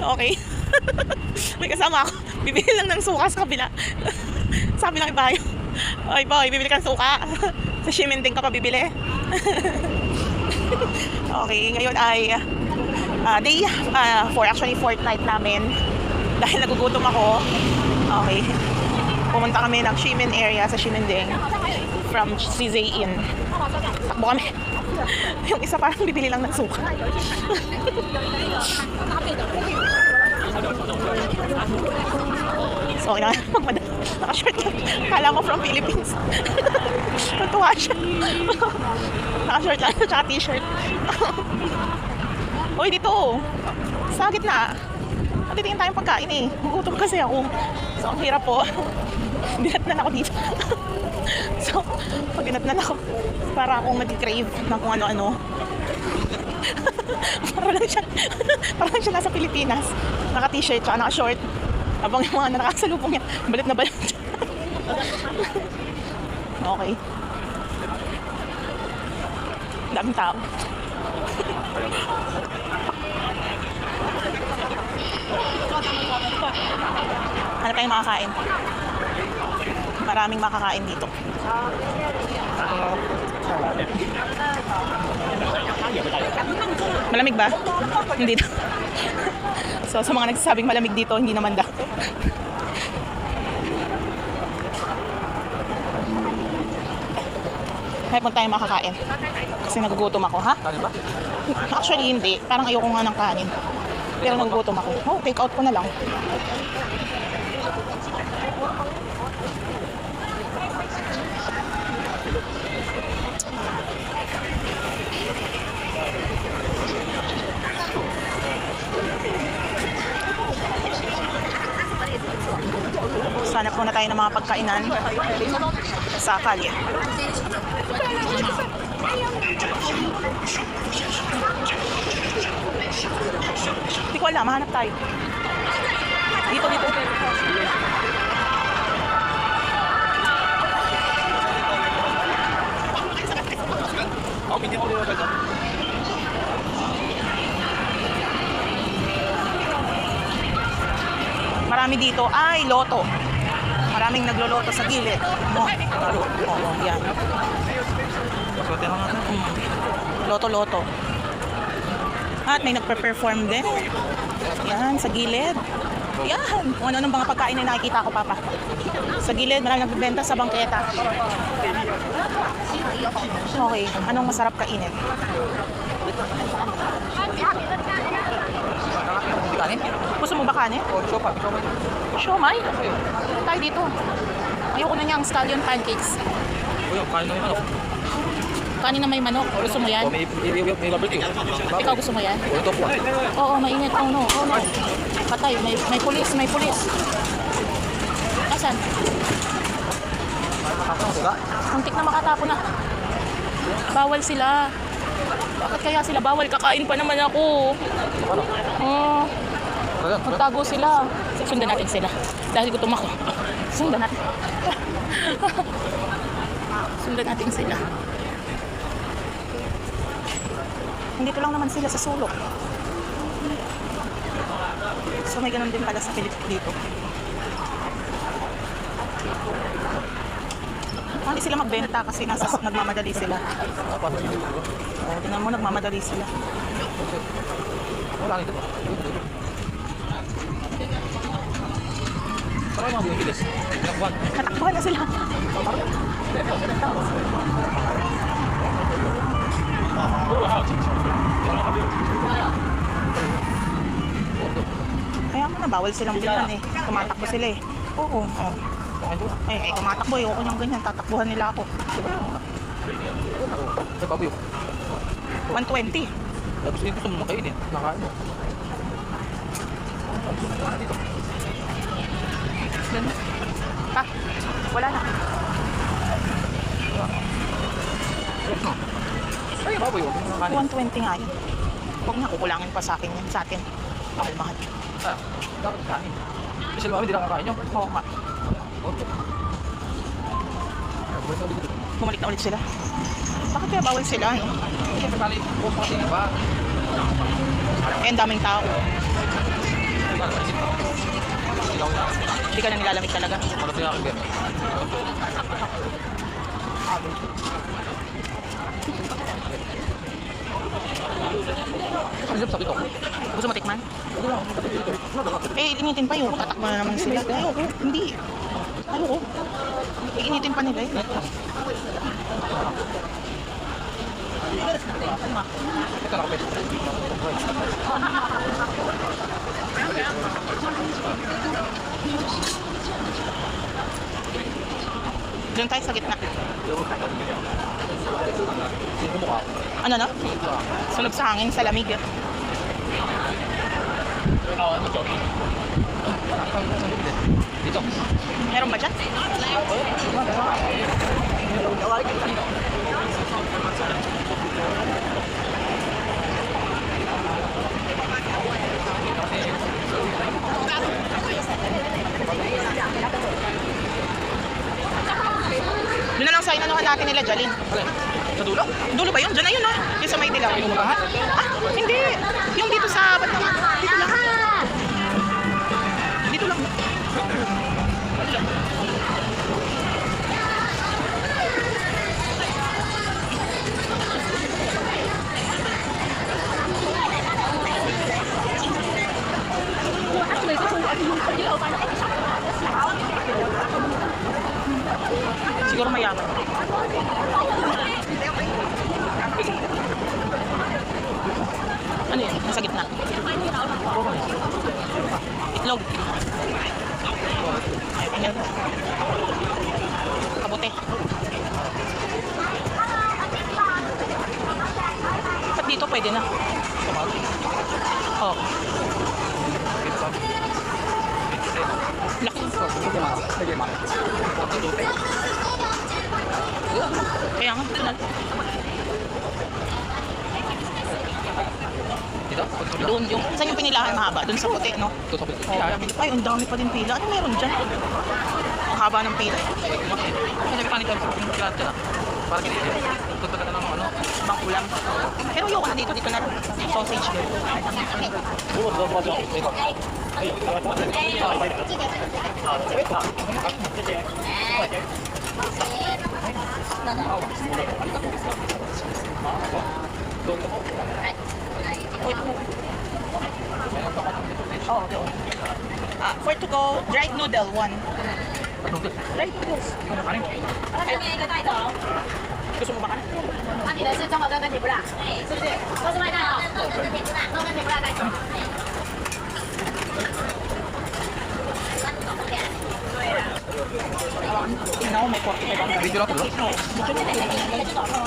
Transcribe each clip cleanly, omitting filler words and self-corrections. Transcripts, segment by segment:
Okay. May kasama ako. Bibili lang ng suka sa kabila. Sabi lang ibayo. Oy boy, bibili ka ng suka. Sa Ximending ka pa bibili. Okay, ngayon ay day 4, actually fourth night namin. Dahil nagugutom ako. Okay. Pumunta kami ng Ximen area sa Ximending from CZ Inn. Takbo kami. Yung isa parang bibili lang ng suka. So, okay na. Naka-shirt lang. Kala mo from Philippines. Natuwa siya. Naka-shirt lang. Tsaka t-shirt. Uy, dito. Sa gitna. Natitingin tayong pagkain eh. Gutom kasi ako. So, ang hirap po. Dinatnan ako dito. So, pag dinatnan ako, para akong nag-crave ng kung ano-ano. Parang lang siya nasa Pilipinas. Naka-t-shirt, tsaka naka-short. Habang yung mga nakasalubong niya, balit na balit. Okay. Daming tao. Ano tayong makakain? Maraming makakain dito. Malamig ba? Hindi daw. So sa mga nagsasabing malamig dito, hindi naman daw. Kaya po tayo makakain. Kasi nagugutom ako, ha? Actually hindi. Parang ayoko nga ng kanin. Pero nagugutom ako. Oh, take out ko na lang. Sana po na tayo ng mga pagkainan sa kalye. Hindi ko alam, mahanap tayo. Dito. Marami dito ay loto. Maraming nagloloto sa gilid. Oo, yan. Loto. At may nagpe-perform din. Yan, sa gilid. Yan. Kung ano ng mga pagkain na nakikita ko, Papa. Sa gilid, maraming nagbibenta sa bangketa. Okay, anong masarap kainin? Gusto mo ba kanin? Siomay? Tayo dito. Ayoko na niya ang scallion pancakes. Kanin na may manok. Kanin na may manok. Gusto mo yan? May barbecue. Ikaw gusto mo yan? Ito po. Oo, mainit. Oh no. Patay. May pulis. Asan? Muntik na makatapo na. Bawal sila. Bakit kaya sila bawal? Kakain pa naman ako. Magtago sila. Sundan natin sila. Dahil gutom ako. Sundan natin sila. Nandito lang naman sila sa sulok. So may ganun din pala sa Pilipinas dito. Hindi sila magbenta kasi nagmamadali sila. Tingnan mo, nagmamadali sila. Wala nito. Parang mga bumibilis. Natakbuhan na sila. Kaya nga bawal silang bilhan eh. Tumatakbo sila eh. Oo. Tumatakbo eh. Ako niyang ganyan. Tatakbuhan nila ako. Sa baboy. 120. Tapos yung gusto mo makainin. Nakain mo. Wala na. Ay, baboy yun. 120 nga yun. Huwag na, kukulangin pa sa akin yan. Sa atin. Mahal. Dapat kanin. Kasi mami, di nakakain nyo. Oo nga. Bumalik na ulit sila. Bakit kaya bawal sila? Kasi sakali, bukas kasi iba. Eh, ang daming tao. Hindi ka na nilalamig talaga. Pagkat nga aking beer. Ang lip, sakit ako. Gusto mo tikman? Initin pa yun. Tatakbo na naman sila. Ayoko. Hindi. Ayoko. Initin pa nila eh. Ito na kape. Doon tayo sa gitna. Sino mo ka? Ano na? Sunog sa hangin, sa lamig. Dito. Meron ba dyan? Doon na lang sa inanuhan natin nila, Jalin. Alin? Sa dulo? Dulo ba yun? Diyan na yun, oh. Yung sa may dilaw. Yung umahan? Ah, hindi. Yung dito sa... Ba't naman? Dito lang. Dito lang. Siguro mayaman. Ano yun? Nasa gitna. Itlog. Ayan. Kabote. Ba't dito pwede na? Oh. Laki. Kaya nga, ito na. Dito? Doon yung, saan yung pinilahan mahaba? Doon sa puti, no? Ito sa pili. Ay, ang dami pa din pila. Ano meron dyan? Ang haba ng pila. Kasi may panito. Lahat dyan ah. Parang ganito. Ito talaga ng ano. Ibang ulam. Pero ayoko na dito. Dito na. Sausage. Oh, okay. For to go, dried noodle, one. Dried noodles. Gusto mo ba ka na? 那你的是中国跟甜不辣，是不是？都是外带哦，都跟甜不辣，都跟甜不辣在一起。 Tingnan ko, may 45 ang Video lang ito. Oo.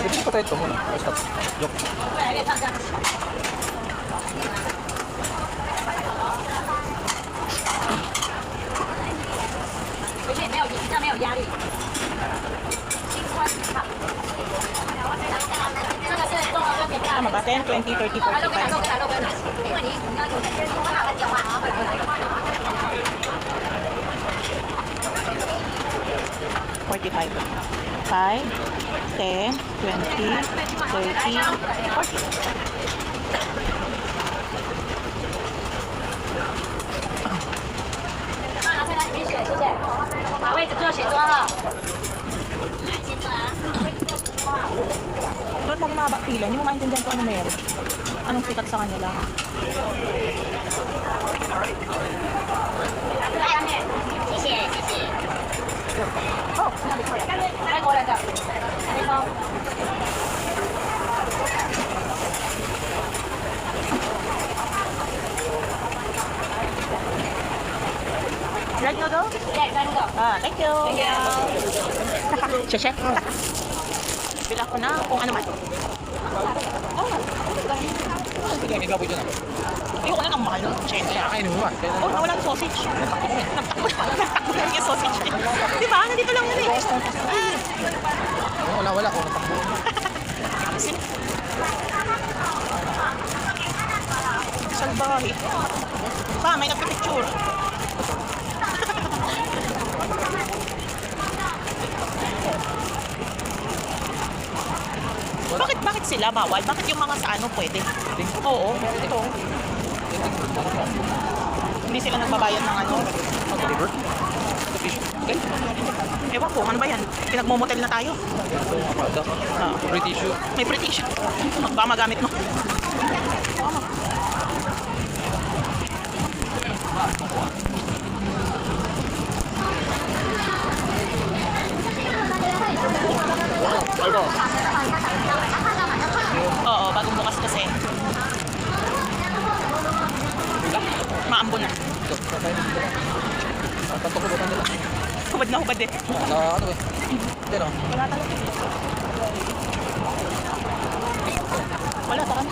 Ito pa tayo ito muna. Stop. Joke. 对，可以唱这样。 而且没有比较没有压力。这个是中国跟甜不辣 Tama ba? 10, 20, 30, 啊，肉跟奶，肉 45. 跟奶，肉跟奶，因为你要有些人说他很久啊，然后本来会来。 45. 5, 10, 20, 30, 40. Hãy 把位置做写桌了。 Doon pag mahaba pila, hindi mo maintindihan kung ano meron. Anong sikat sa kanila. 谢谢谢谢。哦，泰国来的，没包。 Dried noodle? 对，三个。 Ah, thank you. Check. Bila ko na kung ano man. Oh, Sige, may baboy dyan ah. ayoko na ng mahal. Siyempre. Kakainin mo ba? Oh, nawala ang sausage. Nagtakbo lang yung sausage. Di ba? Nandito lang yun eh. Wala ko. Natakbo. Salbahe. Pa, may nagpipicture. Bakit sila bawal? Bakit yung mga sa ano pwede? Oo, ito. Hindi sila nagbabayad ng ano. River? Ito fish. Okay. Ewan ko, ano ba yan? Pinagmomotel na tayo. Ito. British shoe. May British. Baka magamit mo. Oo, bagong bukas kasi. Maambo na. Ito. Tatok ko ba nila? Hubad na hubad eh. Ano ba? Ito no? Wala talaga. Wala, tara na.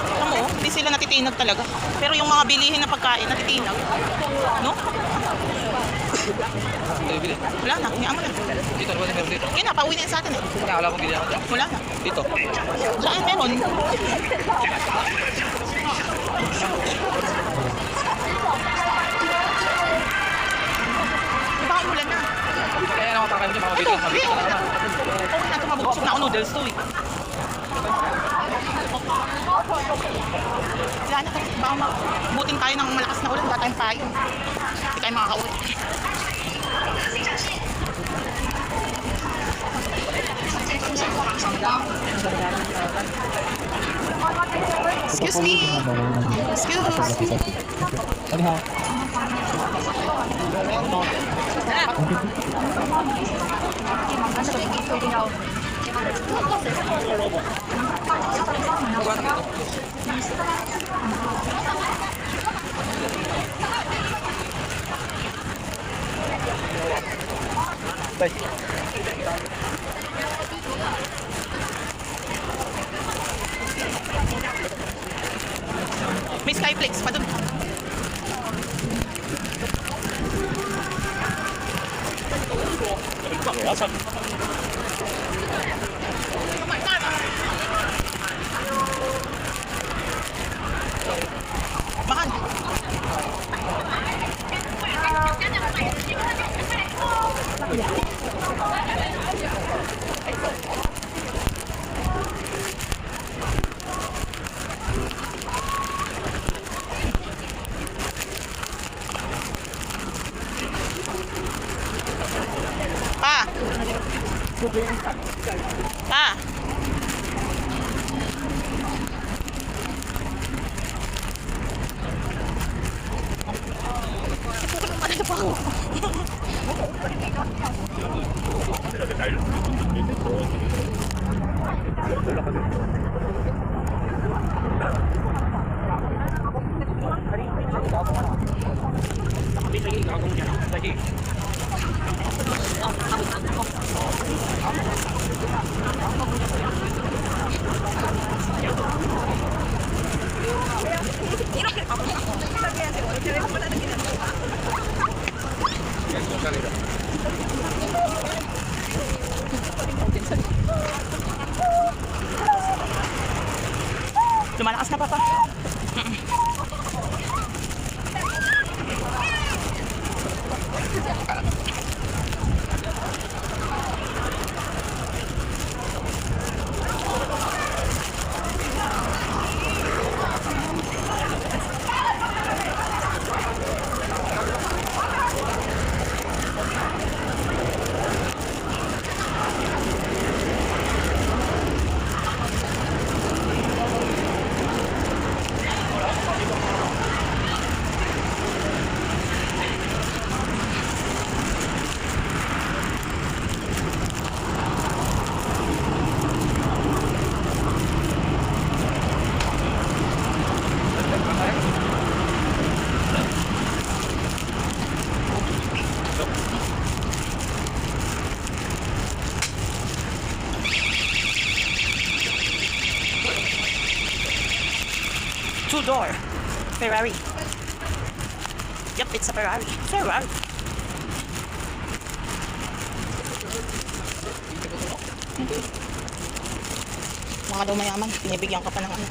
Alam mo, hindi sila natitinag talaga. Pero yung mga bilihin na pagkain, natitinag. No? Ito yung bili. Wala na, hiyaan mo na. Dito, ano ba yung meron dito? Yun na, pauwi na yan sa atin eh. Kaya wala akong ginagawa dyan. Wala na. Dito. Saan meron? Baka ulan na. Kaya naman pakay mo dyan, Ito, mabibigyan. Mabibigyan ka naman. okay na ito, mabubusog na ako noodles to eh. Wala na, baka mabutin tayo ng malakas na ulan, wala tayong payo. Hindi tayo makakauwi. Excuse me. Excuse. May Skyflakes pa dun. Makan. Pa. Pa. Ano pa ako? Lumalakas na pa pa. Two-door Ferrari. Yep, it's a Ferrari. Ferrari. Mga daw mayaman, pinibigyan ka pa ng ano,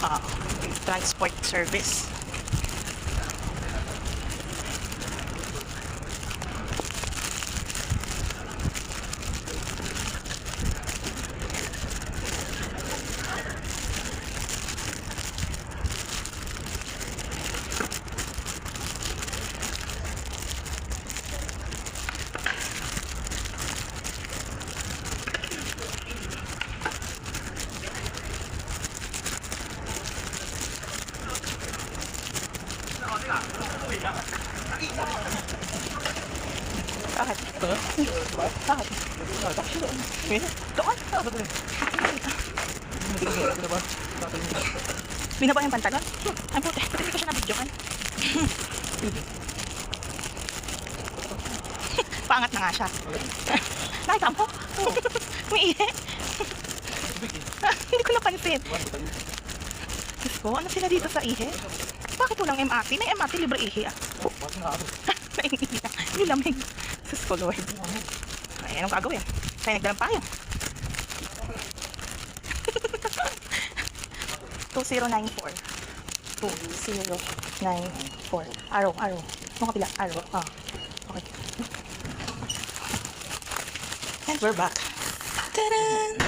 ah, transport service. Bakit? Bakit? Doon? Binaba yung pantalon? Ay puti, pati hindi ko siya nabidyokan. Paangat na nga siya. Nakita mo? May ihi. Hindi ko napansin. Diyos ko, ano sila dito sa ihi? Bakit walang MRT? May MRT, libre ihi ah. Naiihi na. Nilamig. Diyos ko, Lord. Ay, anong gagawin? Kaya nagdalang payo. 2094. 2094. Arrow. Mga pila? Arrow. Ah. Okay. And we're back. Tadaan!